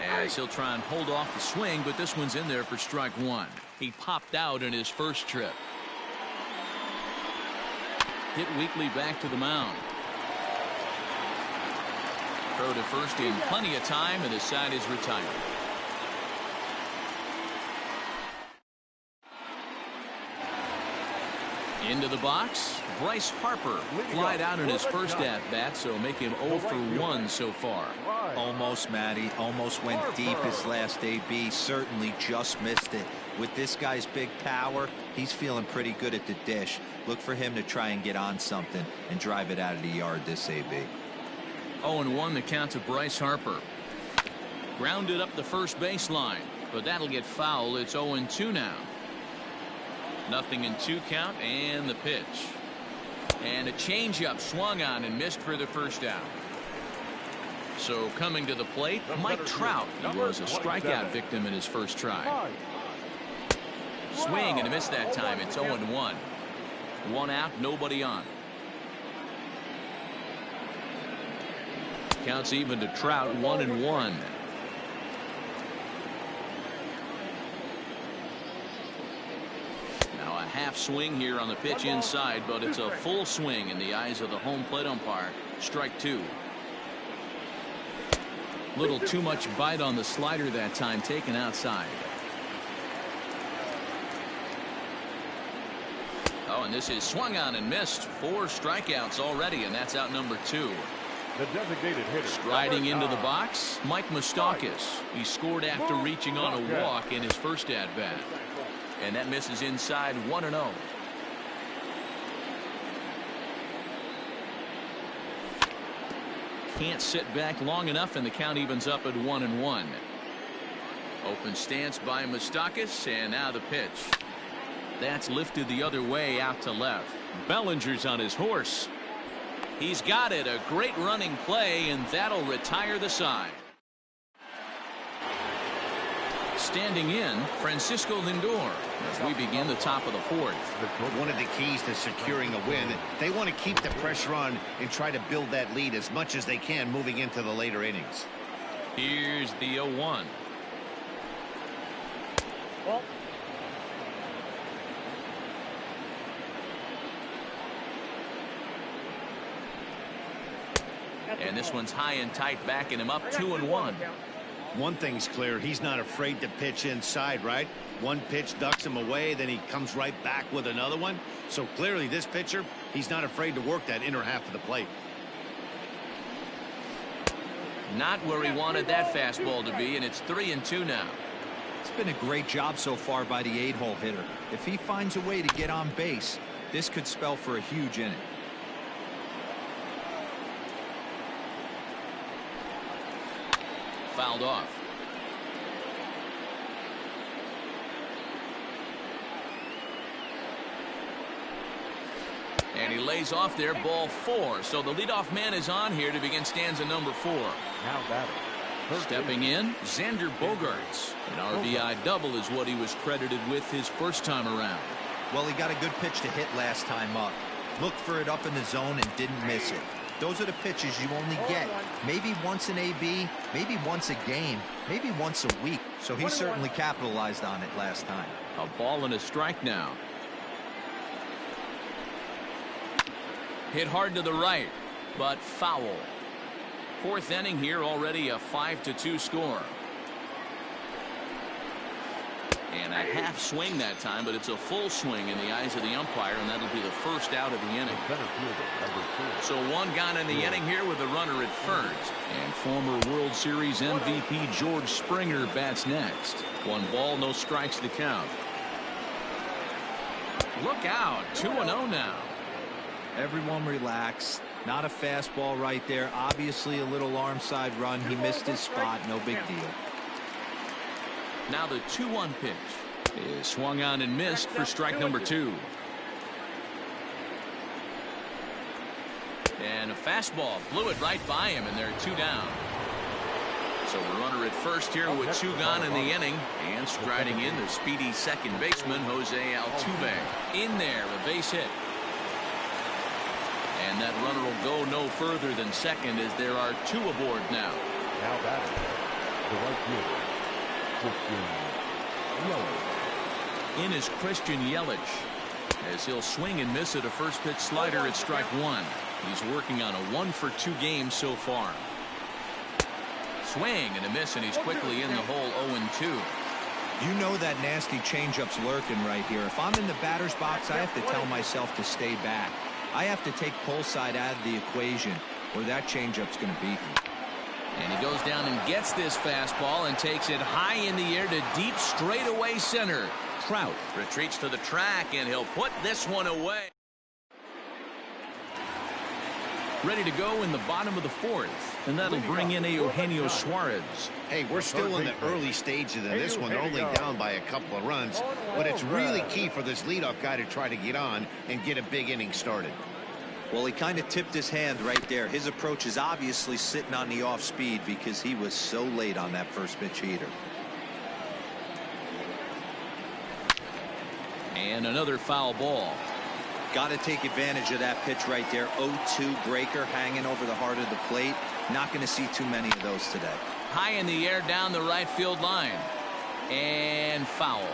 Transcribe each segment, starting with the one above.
As he'll try and hold off the swing, but this one's in there for strike one. He popped out in his first trip. Hit weakly back to the mound. Throw to first in plenty of time, and his side is retired. Into the box, Bryce Harper flied out in his first at-bat, so make him 0 for 1 so far. Almost, Matty. Almost went deep his last AB. Certainly just missed it. With this guy's big power, he's feeling pretty good at the dish. Look for him to try and get on something and drive it out of the yard this AB. 0-1 the count to Bryce Harper. Grounded up the first baseline, but that'll get foul. It's 0-2 now. 0-2 count, and the pitch. And a changeup swung on and missed for the first out. So coming to the plate, Mike Trout. He was a strikeout victim in his first try. Swing and a miss that time. It's 0-1. 1 out, nobody on. Counts even to Trout, 1-1. Now a half swing here on the pitch inside, but it's a full swing in the eyes of the home plate umpire. Strike two. Little too much bite on the slider that time, taken outside. Oh, and this is swung on and missed. 4 strikeouts already, and that's out number 2. The designated hitter. Striding into the box, Mike Moustakas. He scored after reaching on a walk in his first at-bat. And that misses inside, 1-0. Can't sit back long enough, and the count evens up at 1-1. Open stance by Moustakas, and now the pitch. That's lifted the other way out to left. Bellinger's on his horse. He's got it. A great running play, and that'll retire the side. Standing in, Francisco Lindor as we begin the top of the 4th. One of the keys to securing a win, they want to keep the pressure on and try to build that lead as much as they can moving into the later innings. Here's the 0-1. And this one's high and tight, backing him up, 2-1. One thing's clear, he's not afraid to pitch inside, right? One pitch ducks him away, then he comes right back with another one. So clearly this pitcher, he's not afraid to work that inner half of the plate. Not where he wanted that fastball to be, and it's 3-2 now. It's been a great job so far by the 8-hole hitter. If he finds a way to get on base, this could spell for a huge inning. Fouled off. And he lays off there, ball 4. So the leadoff man is on here to begin stanza number 4. Now batting. Stepping in, Xander Bogaerts. An RBI double is what he was credited with his first time around. Well, he got a good pitch to hit last time up. Looked for it up in the zone and didn't miss it. Those are the pitches you only get maybe once in AB, maybe once a game, maybe once a week. So he certainly capitalized on it last time. A ball and a strike now. Hit hard to the right, but foul. 4th inning here, already a 5-2 score. And a half swing that time, but it's a full swing in the eyes of the umpire, and that'll be the first out of the inning. So 1 gone in the inning here with a runner at first. And former World Series MVP George Springer bats next. 1 ball, no strikes to count. Look out, 2-0 now. Everyone relax. Not a fastball right there. Obviously a little arm side run. He missed his spot. No big deal. Now the 2-1 pitch is swung on and missed for strike number 2. And a fastball blew it right by him, and they're 2 down. So the runner at first here with 2 gone in the inning, and striding in the speedy second baseman Jose Altuve. In there, a base hit. And that runner will go no further than second, as there are 2 aboard now. Now batting. The right fielder, Christian Yelich. In is Christian Yelich, as he'll swing and miss at a first pitch slider at strike one. He's working on a 1-for-2 game so far. Swing and a miss, and he's quickly in the hole 0-2. You know that nasty changeup's lurking right here. If I'm in the batter's box, I have to tell myself to stay back. I have to take pull side out of the equation, or that changeup's going to beat me. And he goes down and gets this fastball and takes it high in the air to deep straightaway center. Trout retreats to the track, and he'll put this one away. Ready to go in the bottom of the fourth, and that'll bring in Eugenio Suarez. Hey, we're still in the early stages of this one. They're only down by a couple of runs, but it's really key for this leadoff guy to try to get on and get a big inning started. Well, he kind of tipped his hand right there. His approach is obviously sitting on the off speed because he was so late on that first pitch heater. And another foul ball. Got to take advantage of that pitch right there. 0-2 breaker hanging over the heart of the plate. Not going to see too many of those today. High in the air down the right field line. And foul.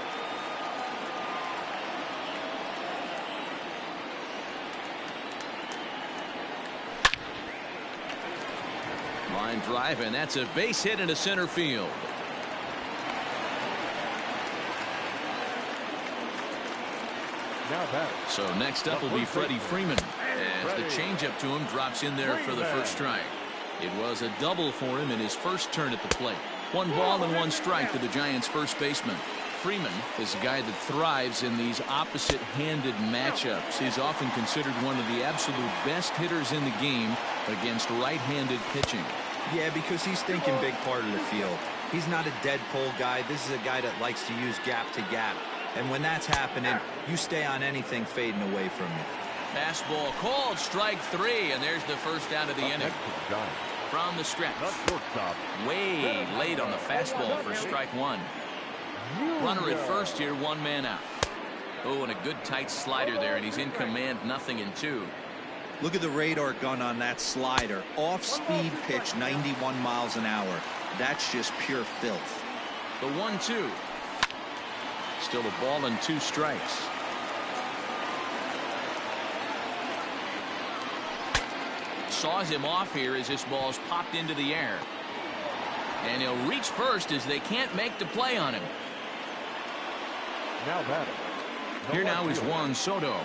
Line drive, and that's a base hit into center field. Now that. So next up will be Freddie Freeman, as the changeup to him drops in there for the first strike. It was a double for him in his first turn at the plate. 1 ball and 1 strike to the Giants' first baseman. Freeman is a guy that thrives in these opposite-handed matchups. He's often considered one of the absolute best hitters in the game against right-handed pitching. Yeah, because he's thinking big part of the field. He's not a dead pull guy. This is a guy that likes to use gap to gap. And when that's happening, you stay on anything fading away from you. Fastball called, strike 3, and there's the first out of the inning. From the stretch. Way late on the fastball for strike 1. Runner at first here, 1 man out. Oh, and a good tight slider there, and he's in command, 0-2. Look at the radar gun on that slider. Off-speed pitch, 91 miles an hour. That's just pure filth. The 1-2. Still a ball and 2 strikes. Saws him off here as this ball's popped into the air. And he'll reach first as they can't make the play on him. Now that. Here now is Juan Soto.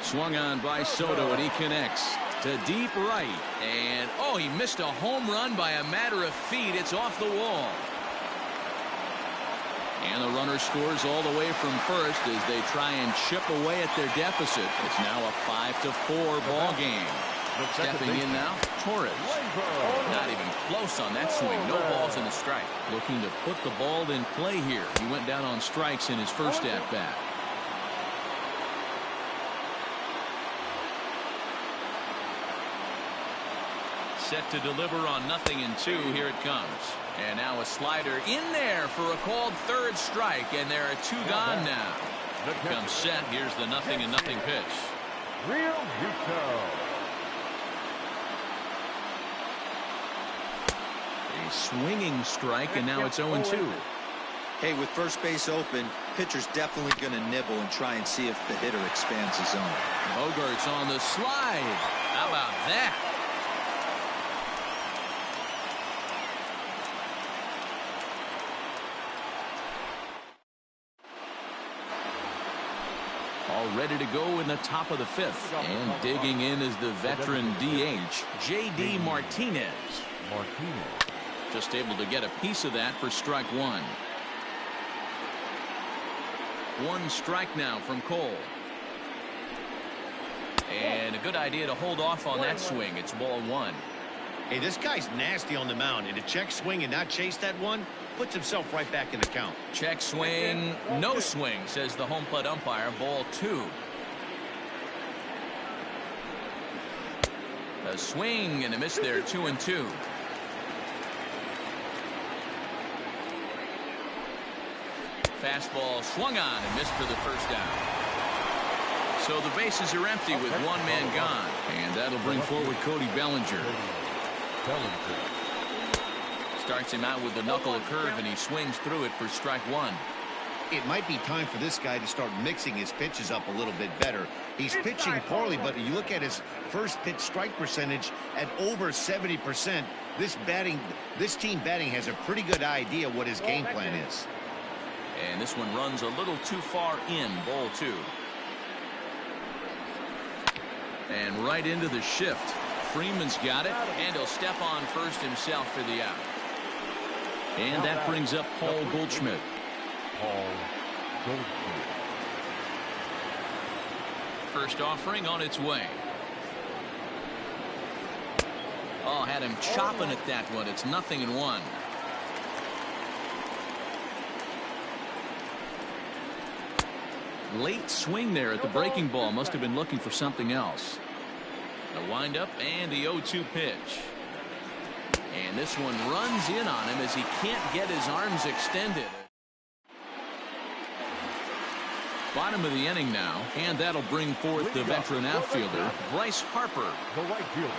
Swung on by Soto, and he connects to deep right. And, oh, he missed a home run by a matter of feet. It's off the wall. And the runner scores all the way from first as they try and chip away at their deficit. It's now a 5-4 ball game. Stepping in now, Torres. Not even close on that swing. No balls in the strike. Looking to put the ball in play here. He went down on strikes in his first at-bat. Set to deliver on 0-2. Here it comes. And now a slider in there for a called third strike, and there are 2 gone now. Comes set. Here's the 0-0 pitch. Real Muto. A swinging strike, and now it's 0-2. Hey, with first base open, pitcher's definitely going to nibble and try and see if the hitter expands his zone. Bogart's on the slide. How about that? All ready to go in the top of the 5th. And digging in is the veteran DH, J.D. Martinez. Just able to get a piece of that for strike 1. 1 strike now from Cole. And a good idea to hold off on that swing. It's ball 1. Hey, this guy's nasty on the mound, and to check swing and not chase that one puts himself right back in the count. Check swing, no swing, says the home plate umpire. Ball 2. A swing and a miss there, 2-2. Fastball swung on and missed for the first down. So the bases are empty with 1 man gone. And that'll bring forward Cody Bellinger. Starts him out with the knuckle curve, and he swings through it for strike one. It might be time for this guy to start mixing his pitches up a little bit better. He's pitching poorly, but you look at his first pitch strike percentage at over 70%. This team batting has a pretty good idea what his game plan is. And this one runs a little too far in, ball two. And right into the shift. Freeman's got it, and he'll step on first himself for the out. And that brings up Paul Goldschmidt. First offering on its way. Oh, had him chopping at that one. It's 0-1. Late swing there at the breaking ball. Must have been looking for something else. The windup and the 0-2 pitch. And this one runs in on him as he can't get his arms extended. Bottom of the inning now, and that'll bring forth the veteran outfielder, Bryce Harper. The right fielder,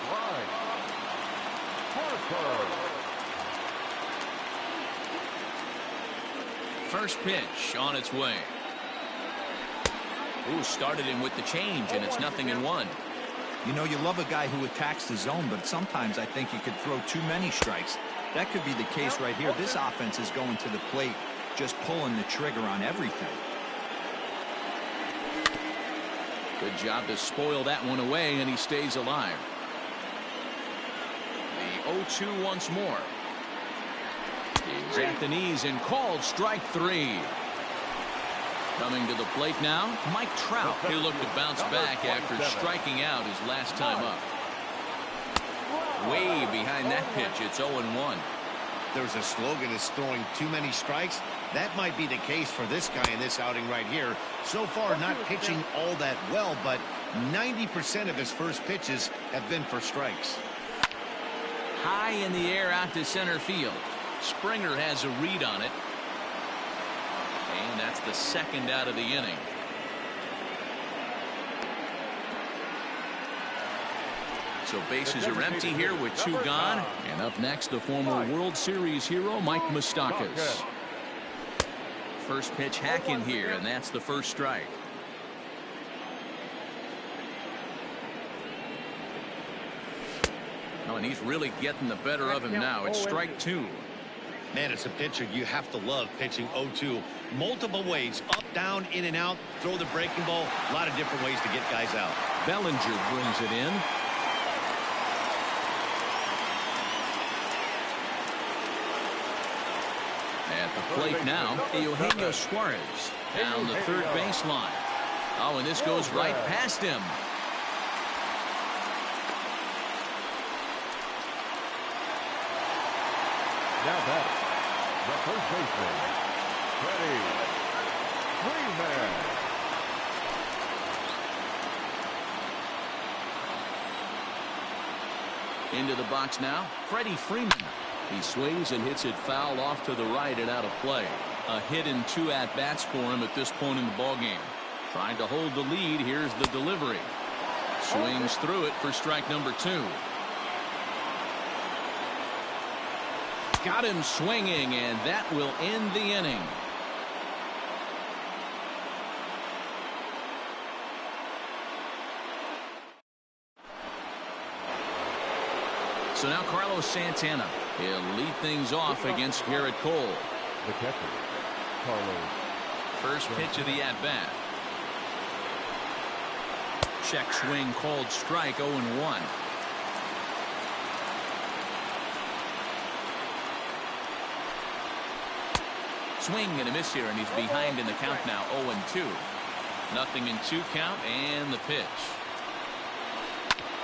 Bryce Harper. First pitch on its way. Ooh, started him with the change, and it's 0-1. You know, you love a guy who attacks the zone, but sometimes I think you could throw too many strikes. That could be the case right here. This offense is going to the plate, just pulling the trigger on everything. Good job to spoil that one away, and he stays alive. The 0-2 once more. He's at the knees and called strike three. Coming to the plate now, Mike Trout. He'll look to bounce back after striking out his last time up. Way behind that pitch, it's 0-1. There's a slogan is throwing too many strikes. That might be the case for this guy in this outing right here. So far, not pitching all that well, but 90% of his first pitches have been for strikes. High in the air out to center field. Springer has a read on it. And that's the second out of the inning. So bases are empty here with two gone. And up next, the former World Series hero, Mike Moustakas. First pitch hack in here, and that's the first strike. Oh, and he's really getting the better of him now. It's strike two. Man, it's a pitcher you have to love pitching 0-2. Multiple ways, up, down, in and out, throw the breaking ball. A lot of different ways to get guys out. Bellinger brings it in. At the plate now, Eugenio Suarez down the third baseline. Oh, and this goes right past him. Now batting, the first baseman, Freddie Freeman. Into the box now, Freddie Freeman. He swings and hits it foul off to the right and out of play. A hit and two at-bats for him at this point in the ballgame. Trying to hold the lead. Here's the delivery. Swings through it for strike number two. Got him swinging, and that will end the inning. So now Carlos Santana. He'll lead things off against Garrett Cole. The catcher, Carlos. First pitch of the at-bat. Check swing called strike, 0-1. Swing and a miss here, and he's behind in the count now, 0-2. 0-2 count, and the pitch.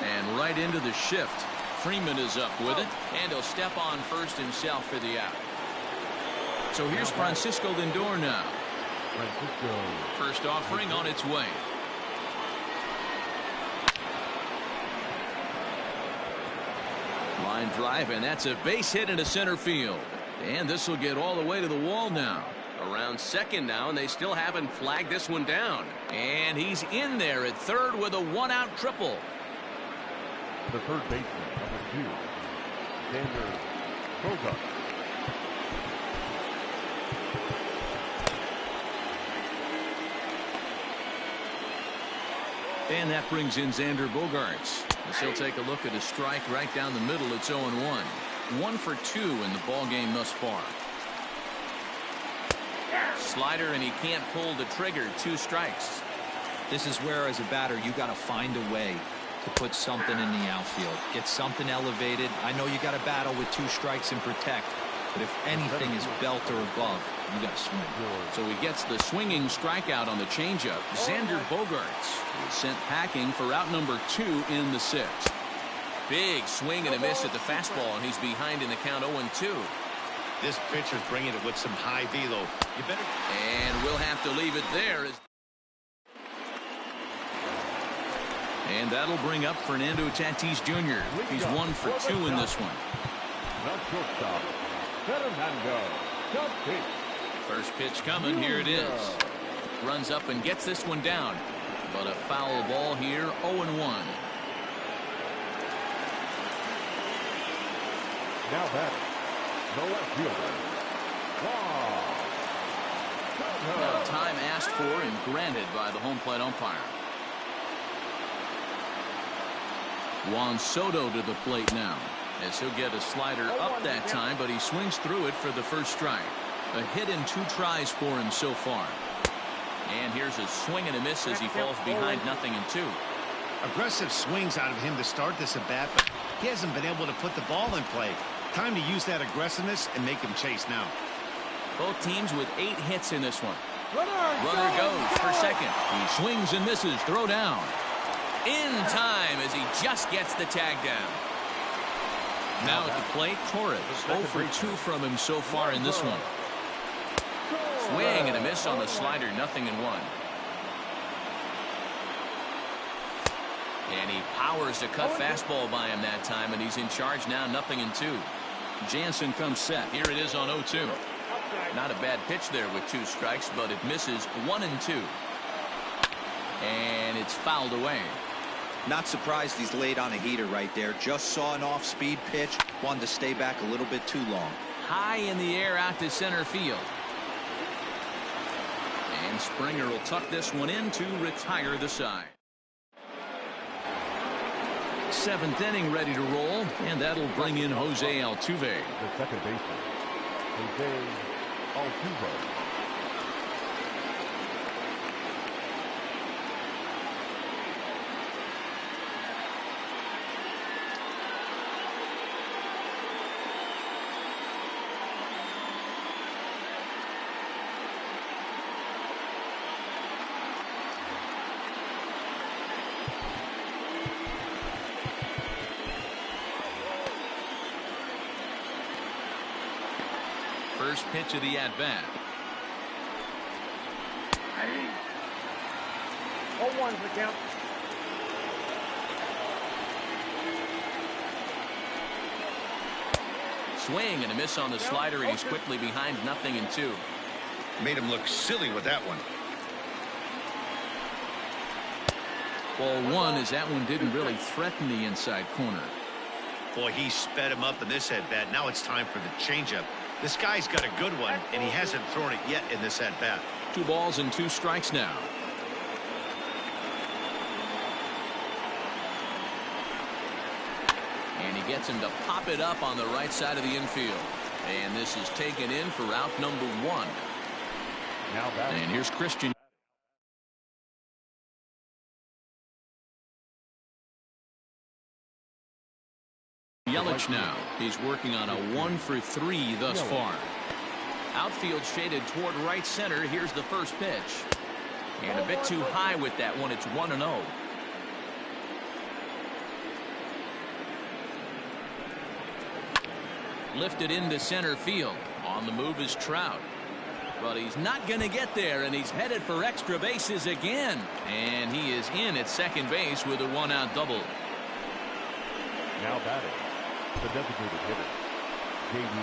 And right into the shift. Freeman is up with it, and he'll step on first himself for the out. So here's Francisco Lindor now. First offering on its way. Line drive, and that's a base hit into center field. And this will get all the way to the wall now. Around second now, and they still haven't flagged this one down. And he's in there at third with a one-out triple. The third baseman, number 2, Xander Bogart. And that brings in Xander Bogaerts, as he'll take a look at a strike right down the middle. It's 0-1. 1 for 2 in the ball game thus far. Slider, and he can't pull the trigger. 2 strikes. This is where, as a batter, you got to find a way to put something in the outfield. Get something elevated. I know you got to battle with 2 strikes and protect, but if anything is belt or above, you got to swing. So he gets the swinging strikeout on the changeup. Xander Bogaerts is sent packing for out number 2 in the 6th. Big swing and a miss at the fastball, and he's behind in the count 0-2. This pitcher's bringing it with some high velo. You better. And we'll have to leave it there. And that'll bring up Fernando Tatis Jr. He's 1 for 2 in this one. Not shortstop. Fernando Tatis. First pitch coming. Here it is. Runs up and gets this one down. But a foul ball here. 0-1. Now batting, the left fielder. Now, time asked for and granted by the home plate umpire. Juan Soto to the plate now, as he'll get a slider up that time, but he swings through it for the first strike. A hit in 2 tries for him so far. And here's a swing and a miss as he falls behind 0-2. Aggressive swings out of him to start this at bat, but he hasn't been able to put the ball in play. Time to use that aggressiveness and make him chase now. Both teams with 8 hits in this one. Runner goes for second. He swings and misses. Throw down. In time as he just gets the tag down. Now at the plate, Torres. 0 for 2 from him so far in this one. Swing and a miss on the slider. 0-1. And he powers a cut fastball by him that time, and he's in charge now. 0-2. Jansen comes set. Here it is on 0-2. Not a bad pitch there with 2 strikes, but it misses. 1-2. And it's fouled away. Not surprised he's laid on a heater right there. Just saw an off-speed pitch. Wanted to stay back a little bit too long. High in the air out to center field. And Springer will tuck this one in to retire the side. 7th inning ready to roll, and that'll bring in Jose Altuve. The second baseman, Jose Altuve. First pitch of the at-bat. 0-1 for count. Swing and a miss on the slider, and he's quickly behind 0-2. Made him look silly with that one. Ball 1, as that one didn't really threaten the inside corner. Boy, he sped him up in this at-bat. Now it's time for the changeup. This guy's got a good one, and he hasn't thrown it yet in this at-bat. 2 balls and 2 strikes now. And he gets him to pop it up on the right side of the infield. And this is taken in for out number 1. Now batting. And here's Christian. Yelich now. He's working on a 1 for 3 thus far. Outfield shaded toward right center. Here's the first pitch. And a bit too high with that one. It's 1-0. Lifted into center field. On the move is Trout. But he's not going to get there, and he's headed for extra bases again. And he is in at second base with a 1-out double. Now batting, the designated hitter, J.D.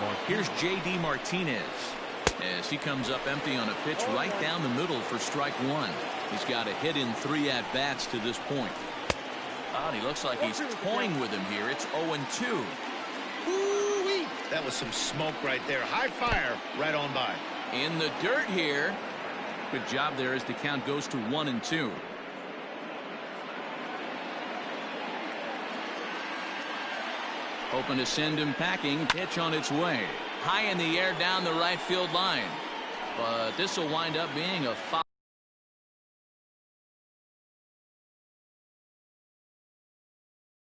Martinez. Here's J.D. Martinez as he comes up empty on a pitch right down the middle for strike 1. He's got a hit in 3 at-bats to this point. Oh, and he looks like he's toying with him here. It's 0-2. Ooh-wee. That was some smoke right there. High fire right on by. In the dirt here. Good job there as the count goes to 1-2. Hoping to send him packing. Pitch on its way. High in the air down the right field line. But this will wind up being a foul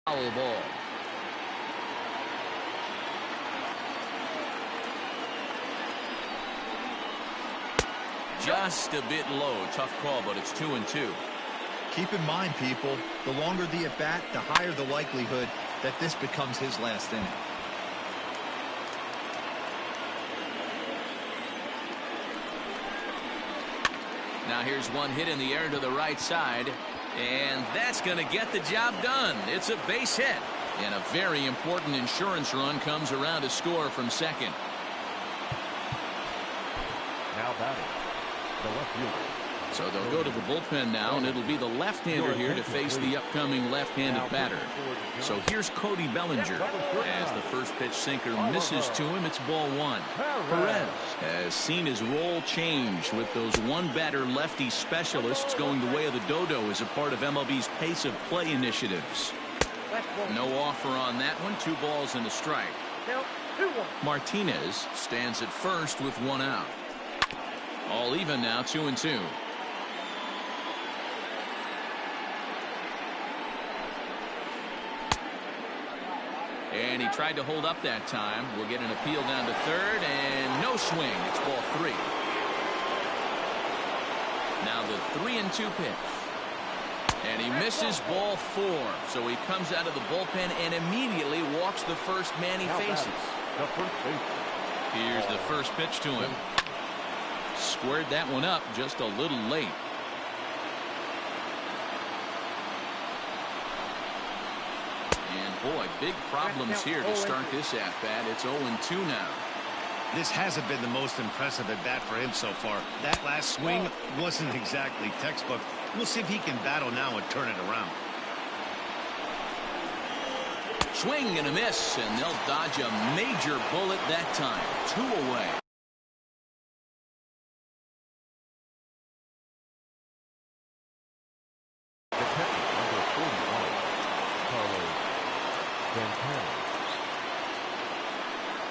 ball. Just a bit low. Tough call, but it's 2-2. Keep in mind, people, the longer the at-bat, the higher the likelihood that this becomes his last inning. Now here's one hit in the air to the right side, and that's going to get the job done. It's a base hit, and a very important insurance run comes around to score from second. Now batting, the left fielder. So they'll go to the bullpen now, and it'll be the left-hander here to face the upcoming left-handed batter. So here's Cody Bellinger. As the first pitch sinker misses to him, it's ball one. Perez has seen his role change with those one-batter lefty specialists going the way of the dodo as a part of MLB's pace of play initiatives. No offer on that one. 2 balls and a strike. Martinez stands at first with 1 out. All even now, 2-2. And he tried to hold up that time. We'll get an appeal down to third, and no swing. It's ball 3. Now the 3-2 pitch. And he misses ball 4. So he comes out of the bullpen and immediately walks the first man he faces. Here's the first pitch to him. Squared that one up just a little late. Boy, big problems here to start this at-bat. It's 0-2 now. This hasn't been the most impressive at-bat for him so far. That last swing wasn't exactly textbook. We'll see if he can battle now and turn it around. Swing and a miss, and they'll dodge a major bullet that time. 2 away.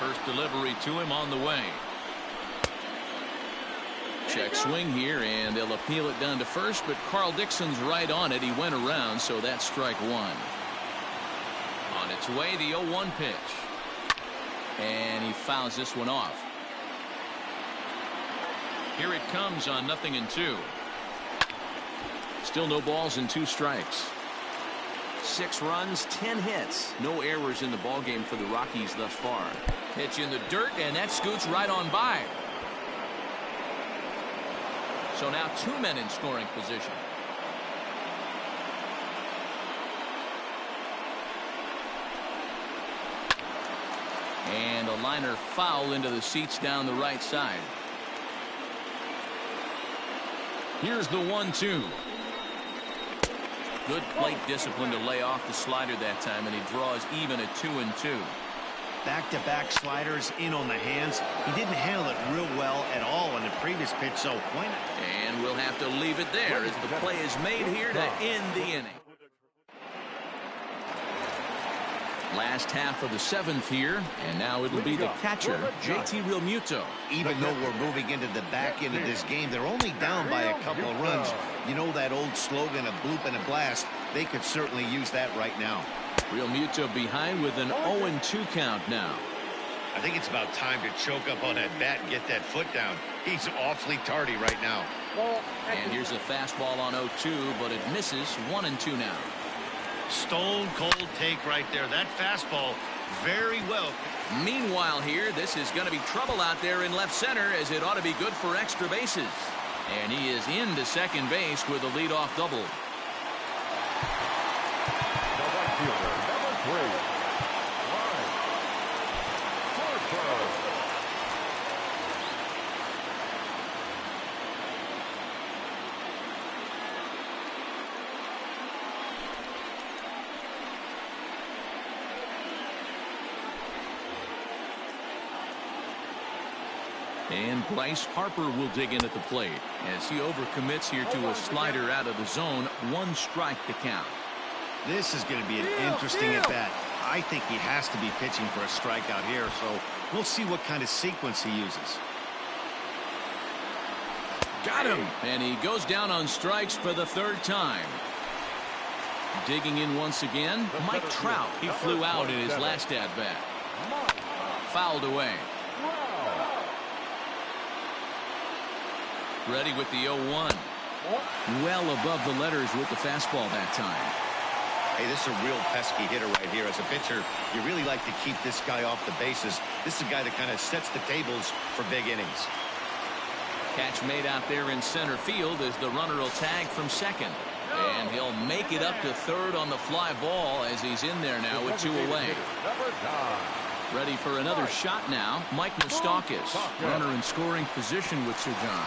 First delivery to him on the way. Check swing here, and they'll appeal it down to first, but Carl Dixon's right on it. He went around, so that's strike 1. On its way, the 0-1 pitch. And he fouls this one off. Here it comes on 0-2. Still no balls and 2 strikes. 6 runs, 10 hits. No errors in the ballgame for the Rockies thus far. Pitch in the dirt, and that scoots right on by. So now 2 men in scoring position. And a liner foul into the seats down the right side. Here's the 1-2. Good plate discipline to lay off the slider that time, and he draws even at 2-2. Back-to-back sliders in on the hands. He didn't handle it real well at all on the previous pitch, so why not? And we'll have to leave it there as the play is made here to end the inning. Last half of the 7th here, and now it'll be the catcher, JT Realmuto. Even though we're moving into the back end of this game, they're only down by a couple of runs. You know that old slogan, a bloop and a blast? They could certainly use that right now. Realmuto behind with an 0-2 count now. I think it's about time to choke up on that bat and get that foot down. He's awfully tardy right now. And here's a fastball on 0-2, but it misses. 1-2 now. Stone cold take right there. That fastball very well. Meanwhile here, this is going to be trouble out there in left center, as it ought to be good for extra bases. And he is into second base with a leadoff double. The right fielder, number 3. And Bryce Harper will dig in at the plate as he overcommits here to a slider out of the zone. 1 strike to count. This is going to be an interesting at-bat. I think he has to be pitching for a strikeout here, so we'll see what kind of sequence he uses. Got him. And he goes down on strikes for the 3rd time. Digging in once again, Mike Trout. He flew out in his last at-bat. Fouled away. Ready with the 0-1. Well above the letters with the fastball that time. Hey, this is a real pesky hitter right here. As a pitcher, you really like to keep this guy off the bases. This is a guy that kind of sets the tables for big innings. Catch made out there in center field as the runner will tag from second. And he'll make it up to 3rd on the fly ball as he's in there now with 2 away. Ready for another shot now. Mike Moustakas, runner in scoring position with Sir John.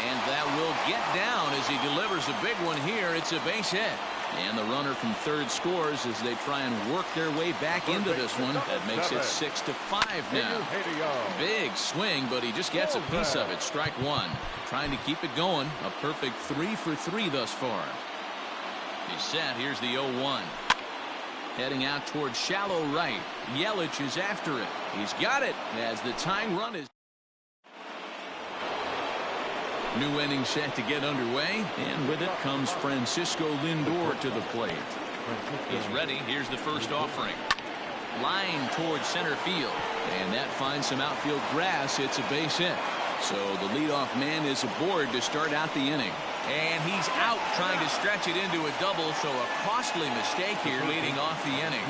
And that will get down as he delivers a big one here. It's a base hit. And the runner from 3rd scores as they try and work their way back into this one. That makes it 6-5 now. Big swing, but he just gets a piece of it. Strike 1. Trying to keep it going. A perfect 3 for 3 thus far. He's set. Here's the 0-1. Heading out towards shallow right. Yelich is after it. He's got it as the tying run is. New inning set to get underway, and with it comes Francisco Lindor to the plate. He's ready. Here's the first offering. Line towards center field, and that finds some outfield grass. It's a base hit. So the leadoff man is aboard to start out the inning. And he's out trying to stretch it into a double, so a costly mistake here leading off the inning.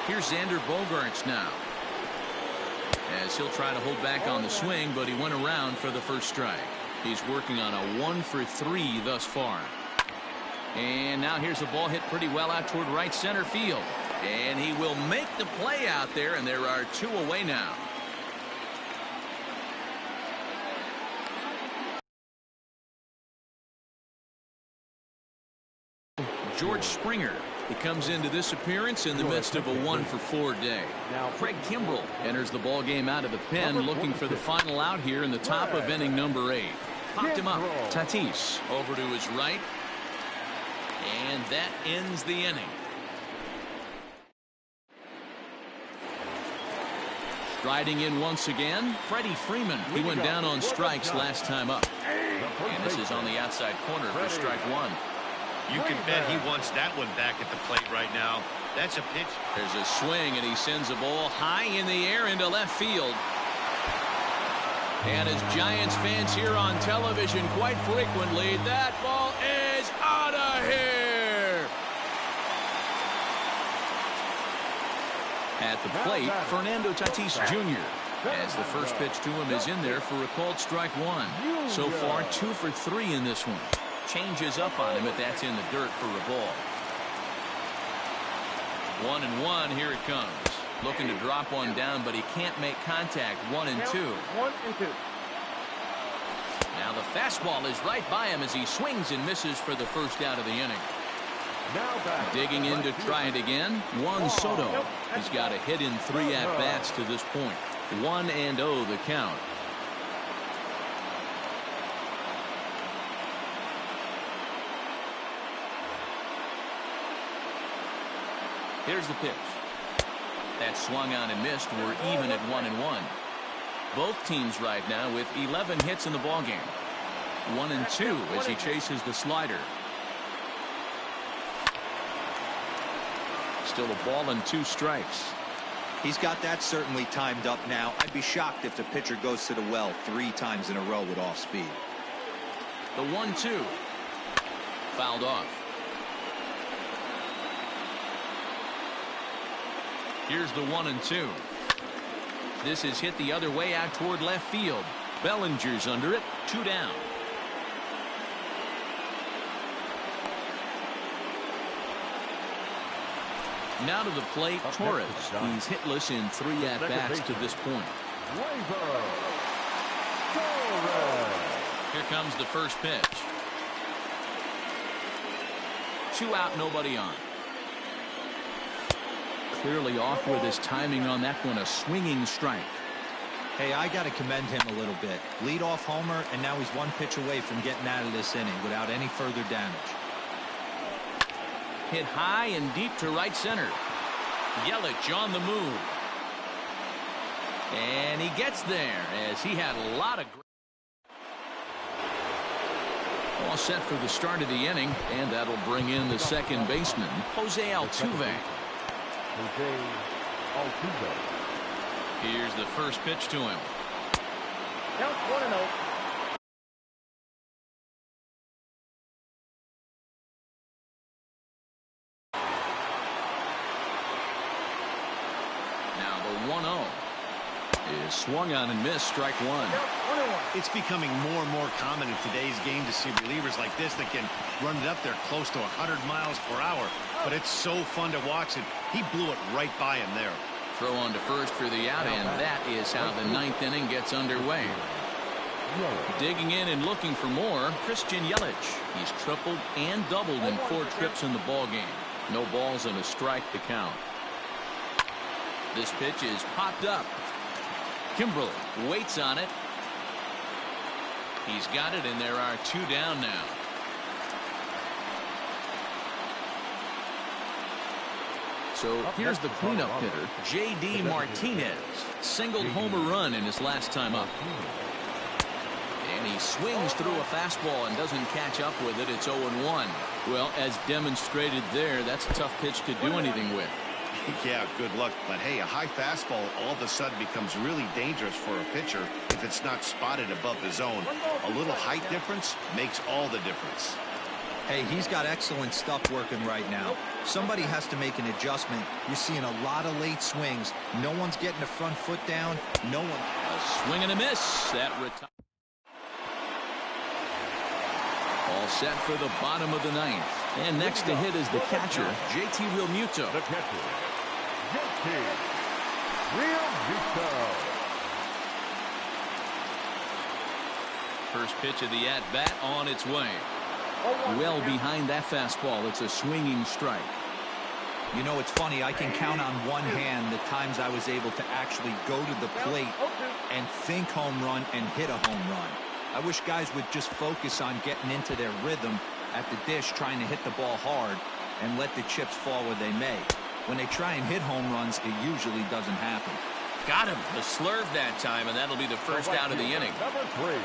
Here's Xander Bogaerts now, as he'll try to hold back on the swing, but he went around for the first strike. He's working on a 1 for 3 thus far. And now here's the ball hit pretty well out toward right center field. And he will make the play out there, and there are 2 away now. George Springer. He comes into this appearance in the midst of a 1 for 4 day. Craig Kimbrell enters the ball game out of the pen, looking for the final out here in the top of inning number 8. Popped him up. Tatis over to his right. And that ends the inning. Striding in once again, Freddie Freeman. He went down on strikes last time up. And this is on the outside corner for strike 1. You can bet he wants that one back at the plate right now. That's a pitch. There's a swing, and he sends a ball high in the air into left field. And as Giants fans hear on television quite frequently, that ball is out of here. At the plate, Fernando Tatis Jr. as the first pitch to him is in there for a called strike 1. So far, 2 for 3 in this one. Changes up on him, but that's in the dirt for a ball. 1-1, here it comes. Looking to drop one down, but he can't make contact. 1-2. Now the fastball is right by him as he swings and misses for the first out of the inning. Digging in to try it again, Juan Soto. He's got a hit in 3 at-bats to this point. 1-0 the count. Here's the pitch. That swung on and missed. We're even at 1-1. Both teams right now with 11 hits in the ballgame. 1-2 as he chases the slider. Still a ball and 2 strikes. He's got that certainly timed up now. I'd be shocked if the pitcher goes to the well 3 times in a row with off speed. The 1-2. Fouled off. Here's the 1-2. This is hit the other way out toward left field. Bellinger's under it. 2 down. Now to the plate, Torres. He's hitless in 3 at-bats to this point. Here comes the first pitch. 2 out, nobody on. clearly off with his timing on that one. A swinging strike. Hey, I got to commend him a little bit. Leadoff homer, and now he's one pitch away from getting out of this inning without any further damage. Hit high and deep to right center. Yelich on the move. And he gets there as he had a lot of great. All set for the start of the inning, and that'll bring in the second baseman, Jose Altuve. Here's the first pitch to him. Count 1-0. Now the 1-0 is swung on and missed. Strike one. It's becoming more and more common in today's game to see relievers like this that can run it up there close to 100 miles per hour. But it's so fun to watch it. He blew it right by him there. Throw on to first for the out, and that is how the ninth inning gets underway. Digging in and looking for more, Christian Yelich. He's tripled and doubled in 4 trips in the ball game. No balls and a strike to count. This pitch is popped up. Kimbrel waits on it. He's got it, and there are 2 down now. So here's the cleanup hitter, J.D. Martinez. Singled homer run in his last time up. And he swings through a fastball and doesn't catch up with it. It's 0-1. Well, as demonstrated there, that's a tough pitch to do anything with. Yeah, good luck. But hey, a high fastball all of a sudden becomes really dangerous for a pitcher if it's not spotted above the zone. A little height difference makes all the difference. Hey, he's got excellent stuff working right now. Somebody has to make an adjustment. You're seeing a lot of late swings. No one's getting the front foot down. No one. A swing and a miss. That retires. All set for the bottom of the ninth. And next to hit is the catcher, JT Realmuto. The catcher, JT Realmuto. First pitch of the at-bat on its way. Well behind that fastball. It's a swinging strike. You know, it's funny. I can count on one hand the times I was able to actually go to the plate and think home run and hit a home run. I wish guys would just focus on getting into their rhythm at the dish, trying to hit the ball hard and let the chips fall where they may. When they try and hit home runs, it usually doesn't happen. Got him. The slurve that time, and that'll be the first out of the inning. Number 3.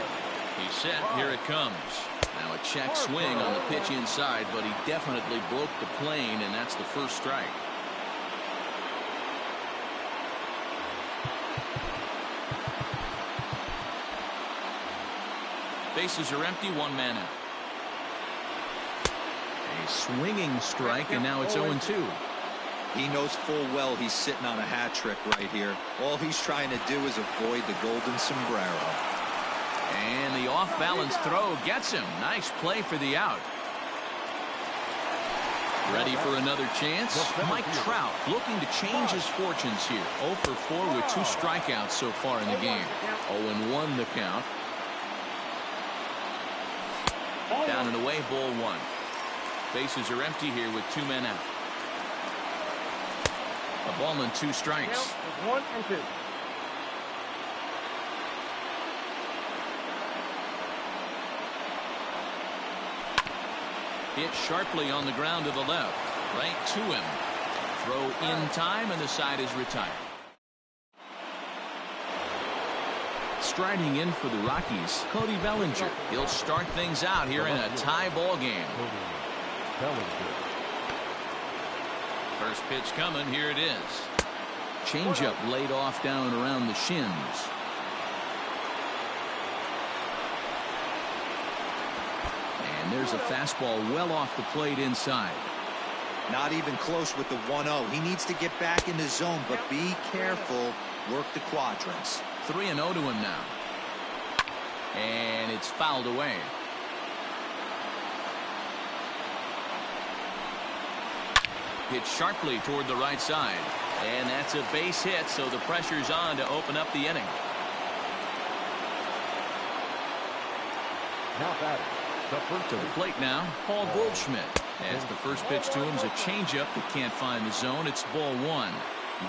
He's set. Here it comes. Now a check swing on the pitch inside, but he definitely broke the plane, and that's the first strike. Bases are empty, 1 man out. A swinging strike, and now it's 0-2. He knows full well he's sitting on a hat trick right here. All he's trying to do is avoid the golden sombrero. And the off-balance throw gets him. Nice play for the out. Ready for another chance? Mike Trout looking to change his fortunes here. 0 for 4 with 2 strikeouts so far in the game. 0-1 the count. Down and away, ball 1. Bases are empty here with 2 men out. A ball and 2 strikes. 1 and 2. Hit sharply on the ground to the left. Right to him. Throw in time, and the side is retired. Striding in for the Rockies, Cody Bellinger. He'll start things out here in a tie ball game. First pitch coming. Here it is. Changeup laid off down around the shins. And there's a fastball well off the plate inside. Not even close with the 1-0. He needs to get back in the zone, but be careful. Work the quadrants. 3-0 to him now. And it's fouled away. Hit sharply toward the right side. And that's a base hit, so the pressure's on to open up the inning. Now batting, the first To the plate now, Paul Goldschmidt. As the first pitch to him is a changeup that can't find the zone. It's ball one.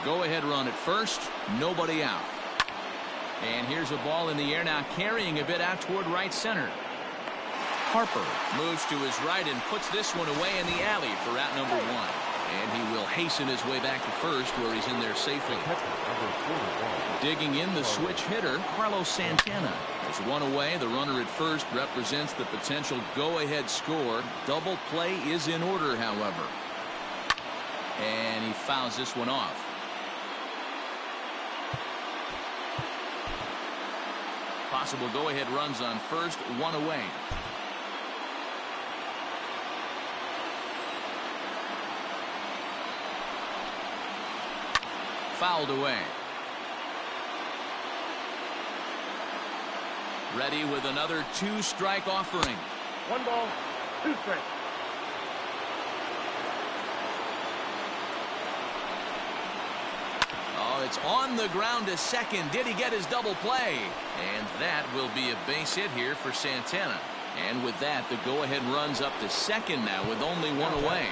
Go ahead run at first. Nobody out. And here's a ball in the air now, carrying a bit out toward right center. Harper moves to his right and puts this one away in the alley for out number one. And he will hasten his way back to first, where he's in there safely. Digging in the switch hitter, Carlos Santana. There's one away. The runner at first represents the potential go-ahead score. Double play is in order, however. And he fouls this one off. Possible go-ahead runs on first, one away. Fouled away. Ready with another two-strike offering. 1 ball, 2 strikes. Oh, it's on the ground to second. Did he get his double play? And that will be a base hit here for Santana. And with that, the go-ahead runs up to second now with only one away.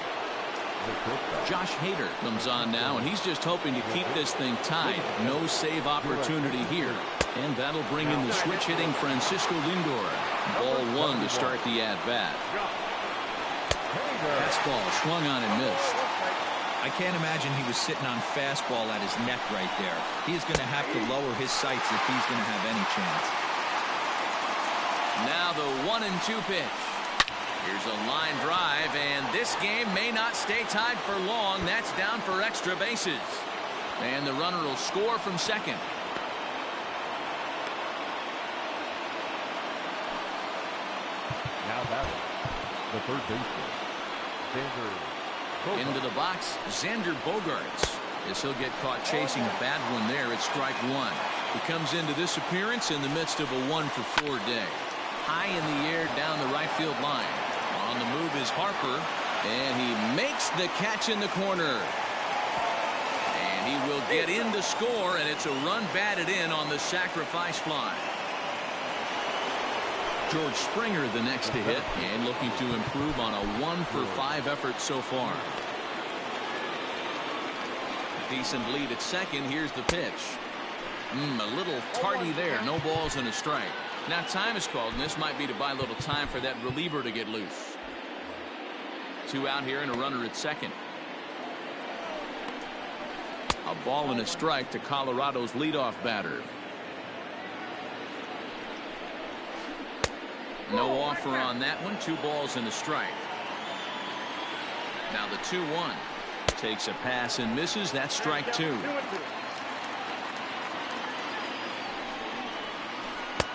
Josh Hader comes on now, and he's just hoping to keep this thing tied. No save opportunity here. And that'll bring in the switch hitting Francisco Lindor. Ball one to start the at-bat. Fastball swung on and missed. I can't imagine he was sitting on fastball at his neck right there. He's going to have to lower his sights if he's going to have any chance. Now the 1-2 pitch. Here's a line drive, and this game may not stay tied for long. That's down for extra bases. And the runner will score from second. Now batting, the third baseman, Xander. Into the box, Xander Bogaerts. As he'll get caught chasing a bad one there. It's strike one. He comes into this appearance in the midst of a 1-for-4 day. High in the air down the right field line. On the move is Harper, and he makes the catch in the corner. And he will get in to score, and it's a run batted in on the sacrifice fly. George Springer the next to hit, and looking to improve on a 1-for-5 effort so far. Decent lead at second. Here's the pitch. A little tardy there. No balls and a strike. Now time is called, and this might be to buy a little time for that reliever to get loose. 2 out here and a runner at second. A ball and a strike to Colorado's leadoff batter. No offer on that one. 2 balls and a strike. Now the 2-1. Takes a pass and misses. That's strike 2.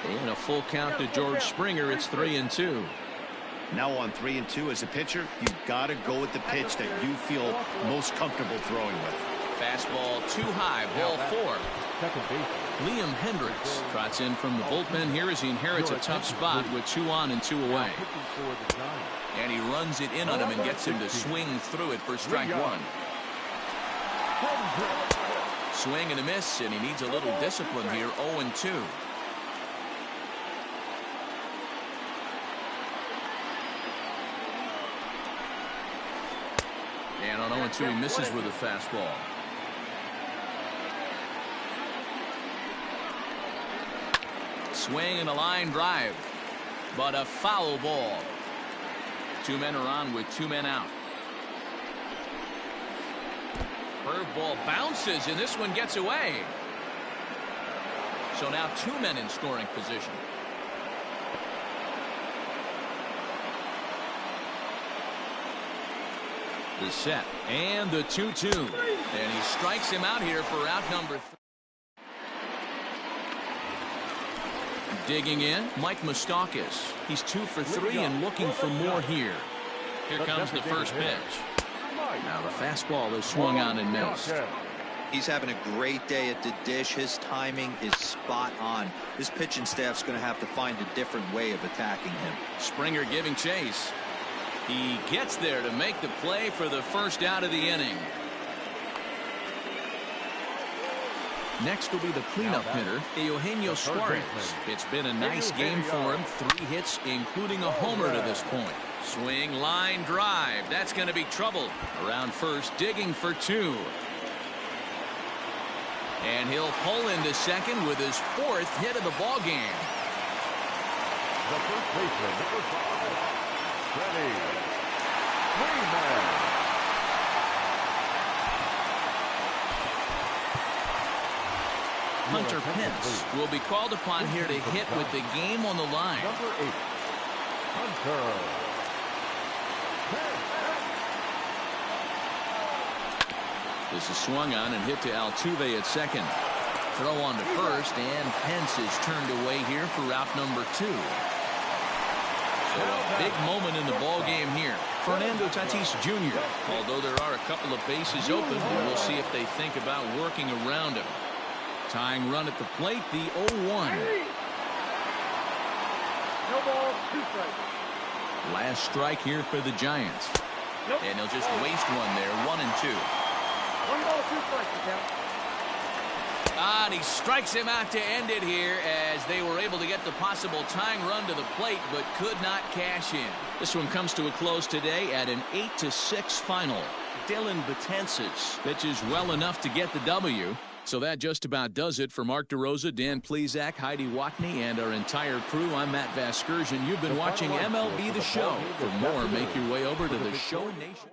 And a full count to George Springer. It's 3-2. Now on 3-2 as a pitcher, you've got to go with the pitch that you feel most comfortable throwing with. Fastball too high. Ball 4. Second baseman, Liam Hendricks trots in from the bullpen here as he inherits a tough spot with 2 on and 2 away. pitching for the Giants. And he runs it in on him and gets him to swing through it for strike 1. Swing and a miss, and he needs a little discipline here. 0-2. And on 0-2 he misses with a fastball. Swing and a line drive, but a foul ball. 2 men are on with 2 men out. Curveball bounces, and this one gets away. So now 2 men in scoring position. The set and the 2-2, and he strikes him out here for out number 3. Digging in, Mike Moustakas. He's 2 for 3 and looking for more here. Here comes the first pitch. Now the fastball is swung on and missed. He's having a great day at the dish. His timing is spot on. His pitching staff's going to have to find a different way of attacking him. Springer giving chase. He gets there to make the play for the first out of the inning. Next will be the cleanup hitter, Eugenio Suarez. It's been a nice game for him. 3 hits, including a homer to this point. Swing, line drive. That's going to be trouble. Around first, digging for 2. And he'll pull into second with his 4th hit of the ball game. The first baseman, number 5, Freddie Freeman. Hunter Pence will be called upon here to hit with the game on the line. Number 8, Hunter Pence. This is swung on and hit to Altuve at second. Throw on to first, and Pence is turned away here for route number 2. So a big moment in the ball game here. Fernando Tatis Jr. Although there are a couple of bases open, we'll see if they think about working around him. Tying run at the plate, the 0-1. No ball, 2 strikes. Last strike here for the Giants. And he'll just waste one there, 1-2. 1 ball, 2 strikes, the count. And he strikes him out to end it here as they were able to get the possible tying run to the plate but could not cash in. This one comes to a close today at an 8-6 final. Dylan Betances pitches well enough to get the W. So that just about does it for Mark DeRosa, Dan Plesac, Heidi Watney, and our entire crew. I'm Matt Vasgersian. You've been watching MLB The Show. For more, make your way over to the Show Nation.